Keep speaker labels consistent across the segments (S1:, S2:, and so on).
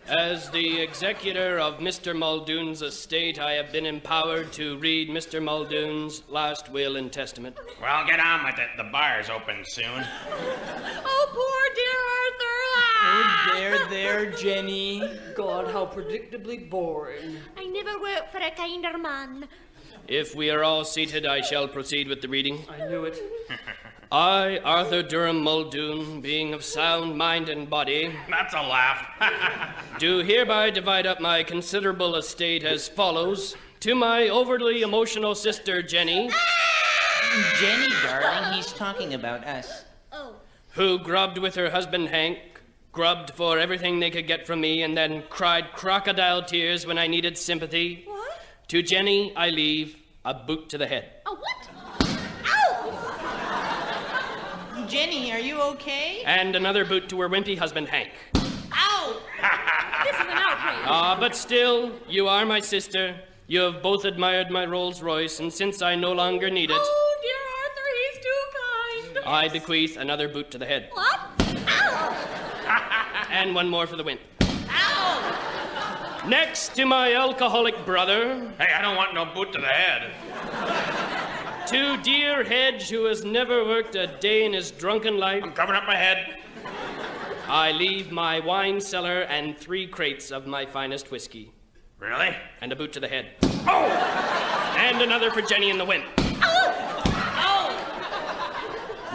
S1: As the executor of Mr. Muldoon's estate, I have been empowered to read Mr. Muldoon's last will and testament.
S2: Well, get on with it. The bar's open soon.
S3: Oh, poor dear Arthur.
S4: There, Jenny.
S3: God, how predictably boring.
S5: I never worked for a kinder man.
S1: If we are all seated, I shall proceed with the reading.
S3: I knew it.
S1: I, Arthur Durham Muldoon, being of sound mind and body,
S2: That's a laugh.
S1: do hereby divide up my considerable estate as follows. To my overly emotional sister, Jenny,
S4: Jenny, darling, he's talking about us.
S5: Oh.
S1: who grubbed with her husband Hank, grubbed for everything they could get from me, and then cried crocodile tears when I needed sympathy.
S5: What?
S1: To Jenny, I leave a boot to the head.
S5: A what? Ow!
S4: Jenny, are you okay?
S1: And another boot to her wimpy husband Hank.
S4: Ow!
S5: This is an outrage.
S1: But still, you are my sister. You have both admired my Rolls Royce, and since I no longer need it,
S5: Oh, dear Arthur, he's too kind.
S1: I bequeath another boot to the head.
S5: What? Ow!
S1: And one more for the wimp.
S4: Ow!
S1: Next to my alcoholic brother,
S2: Hey, I don't want no boot to the head.
S1: to dear Hedge, who has never worked a day in his drunken life,
S2: I'm covering up my head.
S1: I leave my wine cellar and 3 crates of my finest whiskey.
S2: Really?
S1: And a boot to the head.
S2: Oh!
S1: And another for Jenny and the wimp.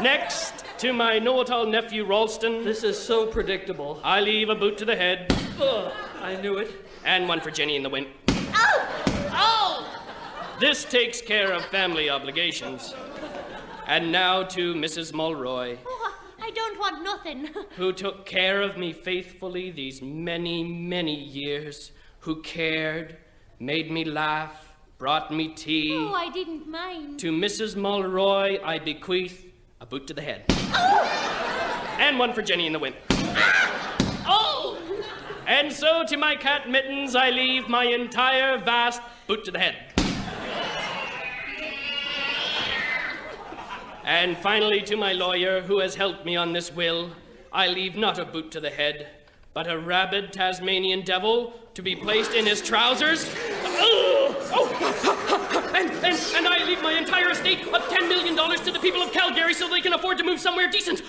S1: Next, to my know-it-all nephew Ralston,
S3: This is so predictable.
S1: I leave a boot to the head
S3: Ugh, I knew it.
S1: and one for Jenny and the wimp.
S4: Oh!
S1: This takes care of family obligations. And now to Mrs. Mulroy,
S5: Oh, I don't want nothing.
S1: who took care of me faithfully these many, many years, who cared, made me laugh, brought me tea.
S5: Oh, I didn't mind.
S1: To Mrs. Mulroy, I bequeath a boot to the head. And one for Jenny and the wimp.
S4: Oh!
S1: And so to my cat Mittens, I leave my entire vast boot to the head. And finally, to my lawyer, who has helped me on this will, I leave not a boot to the head, but a rabid Tasmanian devil to be placed in his trousers. And I leave my entire estate of $10 million to the people of Calgary so they can afford to move somewhere decent.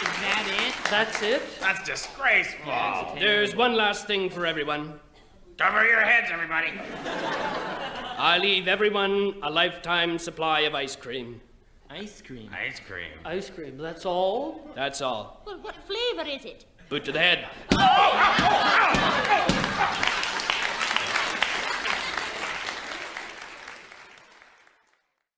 S4: Is that it?
S3: That's it?
S2: That's disgraceful.
S1: There's one last thing for everyone.
S2: Cover your heads, everybody.
S1: I leave everyone a lifetime supply of ice cream.
S4: Ice cream.
S2: Ice cream.
S3: Ice cream, that's all?
S1: That's all.
S5: Well, what flavor is it?
S1: Boot to the head.
S2: Oh!